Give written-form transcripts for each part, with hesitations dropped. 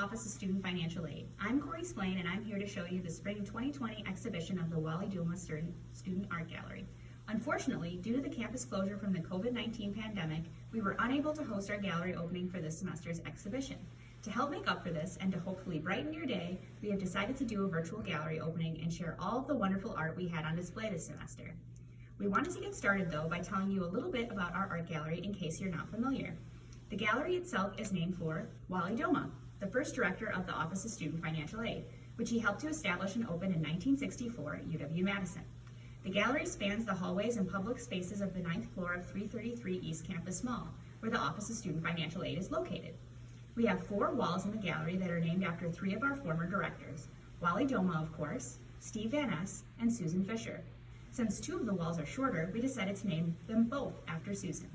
Office of Student Financial Aid. I'm Corey Splain, and I'm here to show you the Spring 2020 exhibition of the Wally Douma Student Art Gallery. Unfortunately, due to the campus closure from the COVID-19 pandemic, we were unable to host our gallery opening for this semester's exhibition. To help make up for this and to hopefully brighten your day, we have decided to do a virtual gallery opening and share all of the wonderful art we had on display this semester. We wanted to get started though by telling you a little bit about our art gallery in case you're not familiar. The gallery itself is named for Wally Douma, the first director of the Office of Student Financial Aid, which he helped to establish and open in 1964 at UW-Madison. The gallery spans the hallways and public spaces of the 9th floor of 333 East Campus Mall, where the Office of Student Financial Aid is located. We have 4 walls in the gallery that are named after 3 of our former directors, Wally Douma, of course, Steve Van Ness, and Susan Fisher. Since 2 of the walls are shorter, we decided to name them both after Susan.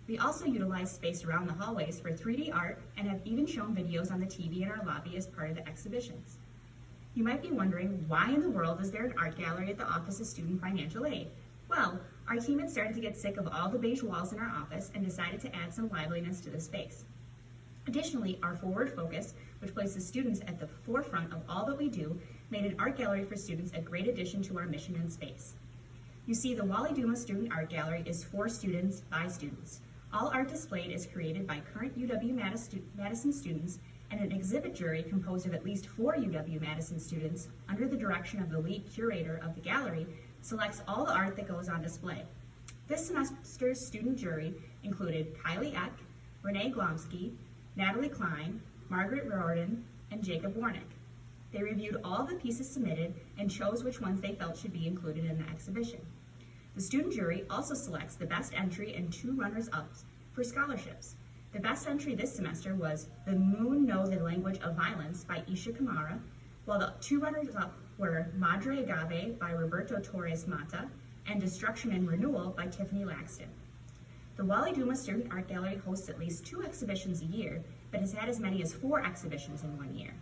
We also utilize space around the hallways for 3D art and have even shown videos on the TV in our lobby as part of the exhibitions. You might be wondering, why in the world is there an art gallery at the Office of Student Financial Aid? Well, our team had started to get sick of all the beige walls in our office and decided to add some liveliness to the space. Additionally, our forward focus, which places students at the forefront of all that we do, made an art gallery for students a great addition to our mission in space. You see, the Wally Douma Student Art Gallery is for students by students. All art displayed is created by current UW-Madison students and an exhibit jury composed of at least 4 UW-Madison students, under the direction of the lead curator of the gallery, selects all the art that goes on display. This semester's student jury included Kylie Eck, Renee Glomsky, Natalie Klein, Margaret Riordan, and Jacob Warnick. They reviewed all the pieces submitted and chose which ones they felt should be included in the exhibition. The student jury also selects the best entry and 2 runners-ups for scholarships. The best entry this semester was The Moon Know the Language of Violence by Isha Kamara, while the 2 runners-up were Madre Agave by Roberto Torres Mata and Destruction and Renewal by Tiffany Laxton. The Wally Douma Student Art Gallery hosts at least 2 exhibitions a year, but has had as many as 4 exhibitions in 1 year.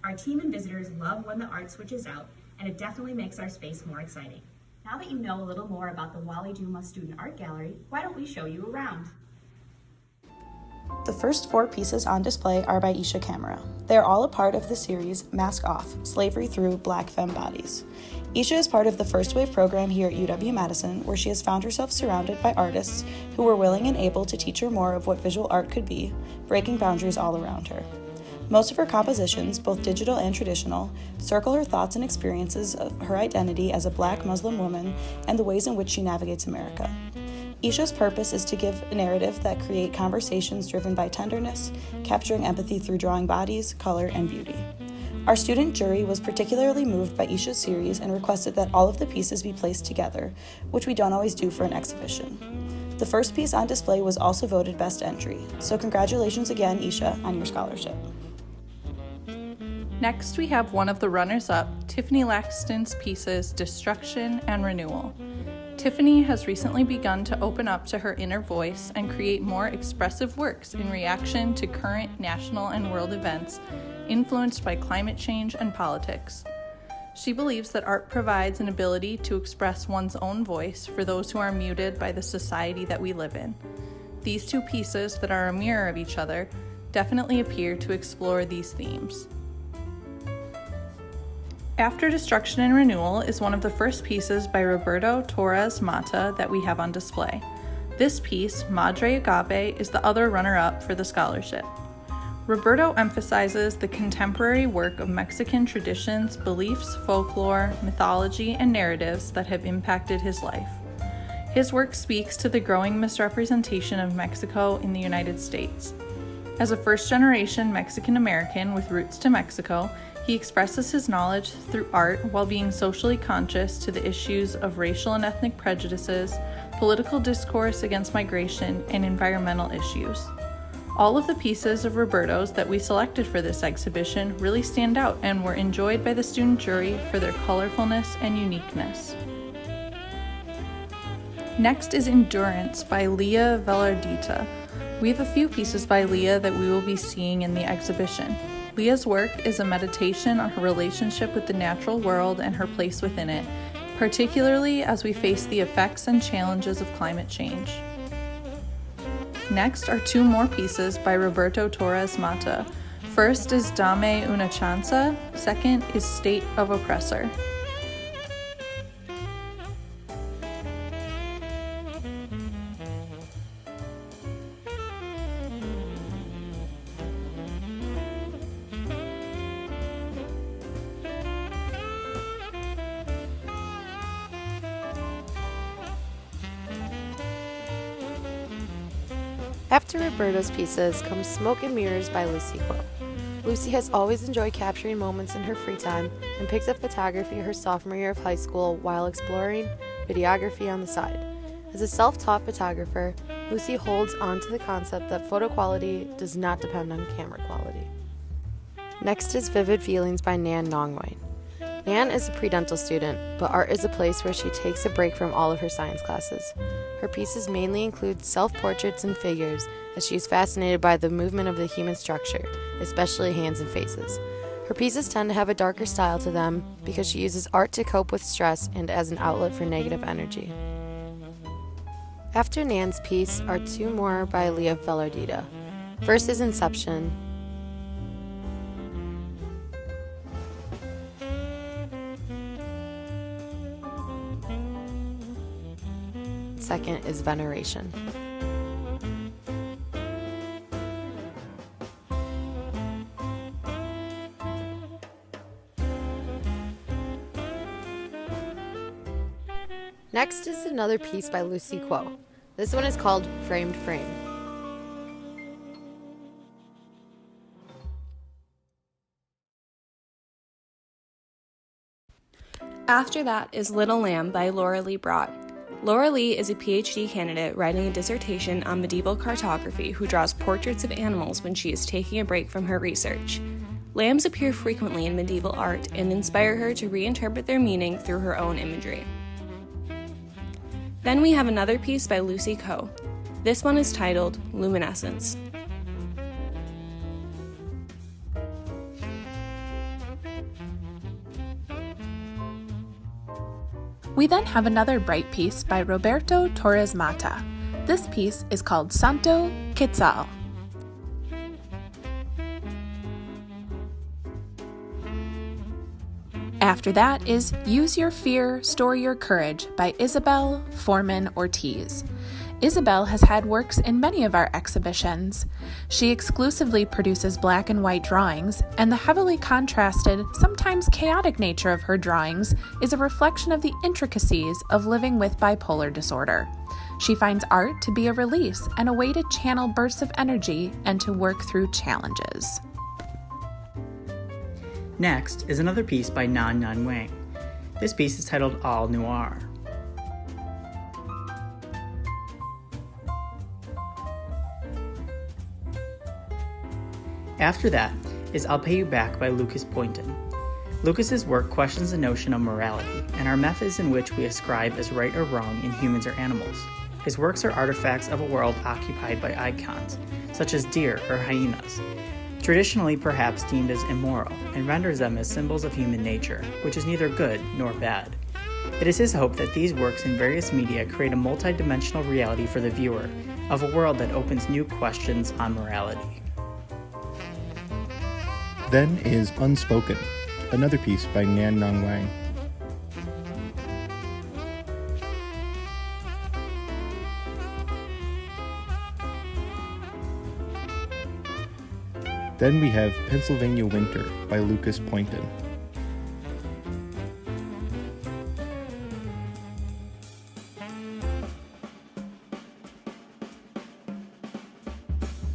Our team and visitors love when the art switches out, and it definitely makes our space more exciting. Now that you know a little more about the Wally Douma Student Art Gallery, why don't we show you around? The first 4 pieces on display are by Isha Kamara. They are all a part of the series Mask Off, Slavery Through Black Femme Bodies. Isha is part of the First Wave program here at UW-Madison, where she has found herself surrounded by artists who were willing and able to teach her more of what visual art could be, breaking boundaries all around her. Most of her compositions, both digital and traditional, circle her thoughts and experiences of her identity as a Black Muslim woman and the ways in which she navigates America. Isha's purpose is to give a narrative that create conversations driven by tenderness, capturing empathy through drawing bodies, color, and beauty. Our student jury was particularly moved by Isha's series and requested that all of the pieces be placed together, which we don't always do for an exhibition. The first piece on display was also voted Best Entry, so congratulations again, Isha, on your scholarship. Next, we have one of the runners-up, Tiffany Laxton's pieces, Destruction and Renewal. Tiffany has recently begun to open up to her inner voice and create more expressive works in reaction to current national and world events influenced by climate change and politics. She believes that art provides an ability to express one's own voice for those who are muted by the society that we live in. These 2 pieces that are a mirror of each other definitely appear to explore these themes. After Destruction and Renewal is one of the first pieces by Roberto Torres Mata that we have on display. This piece, Madre Agave, is the other runner-up for the scholarship. Roberto emphasizes the contemporary work of Mexican traditions, beliefs, folklore, mythology, and narratives that have impacted his life. His work speaks to the growing misrepresentation of Mexico in the United States. As a first-generation Mexican-American with roots to Mexico, he expresses his knowledge through art while being socially conscious to the issues of racial and ethnic prejudices, political discourse against migration, and environmental issues. All of the pieces of Roberto's that we selected for this exhibition really stand out and were enjoyed by the student jury for their colorfulness and uniqueness. Next is Endurance by Leah Velardita. We have a few pieces by Leah that we will be seeing in the exhibition. Leah's work is a meditation on her relationship with the natural world and her place within it, particularly as we face the effects and challenges of climate change. Next are 2 more pieces by Roberto Torres Mata, First is Dame una chanza, second is State of Oppressor. After Roberto's pieces comes Smoke and Mirrors by Lucy Quill. Lucy has always enjoyed capturing moments in her free time and picks up photography her sophomore year of high school while exploring videography on the side. As a self-taught photographer, Lucy holds on to the concept that photo quality does not depend on camera quality. Next is Vivid Feelings by Nan Nongway. Nan is a pre-dental student, but art is a place where she takes a break from all of her science classes. Her pieces mainly include self-portraits and figures, as she is fascinated by the movement of the human structure, especially hands and faces. Her pieces tend to have a darker style to them because she uses art to cope with stress and as an outlet for negative energy. After Nan's piece are two more by Leah Velardita. First is Inception. Second is Veneration. Next is another piece by Lucy Quill. This one is called Framed Frame. After that is Little Lamb by Laura Lee Brott. Laura Lee is a PhD candidate writing a dissertation on medieval cartography who draws portraits of animals when she is taking a break from her research. Lambs appear frequently in medieval art and inspire her to reinterpret their meaning through her own imagery. Then we have another piece by Lucy Coe. This one is titled Luminescence. We then have another bright piece by Roberto Torres Mata. This piece is called Santo Quetzal. After that is Use Your Fear, Store Your Courage by Isabel Foreman Ortiz. Isabel has had works in many of our exhibitions. She exclusively produces black and white drawings, and the heavily contrasted, sometimes chaotic nature of her drawings is a reflection of the intricacies of living with bipolar disorder. She finds art to be a release and a way to channel bursts of energy and to work through challenges. Next is another piece by Nan Wang. This piece is titled All Noir. After that is I'll Pay You Back by Lucas Poynton. Lucas's work questions the notion of morality and our methods in which we ascribe as right or wrong in humans or animals. His works are artifacts of a world occupied by icons, such as deer or hyenas, traditionally perhaps deemed as immoral, and renders them as symbols of human nature, which is neither good nor bad. It is his hope that these works in various media create a multi-dimensional reality for the viewer of a world that opens new questions on morality. Then is Unspoken, another piece by Nan Wang. Then we have Pennsylvania Winter by Lucas Poynton.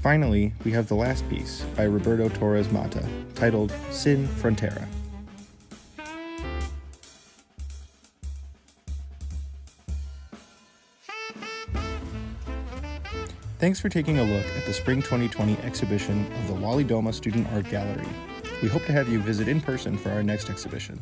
Finally, we have the last piece by Roberto Torres Mata, titled Sin Frontera. Thanks for taking a look at the Spring 2020 exhibition of the Wally Douma Student Art Gallery. We hope to have you visit in person for our next exhibition.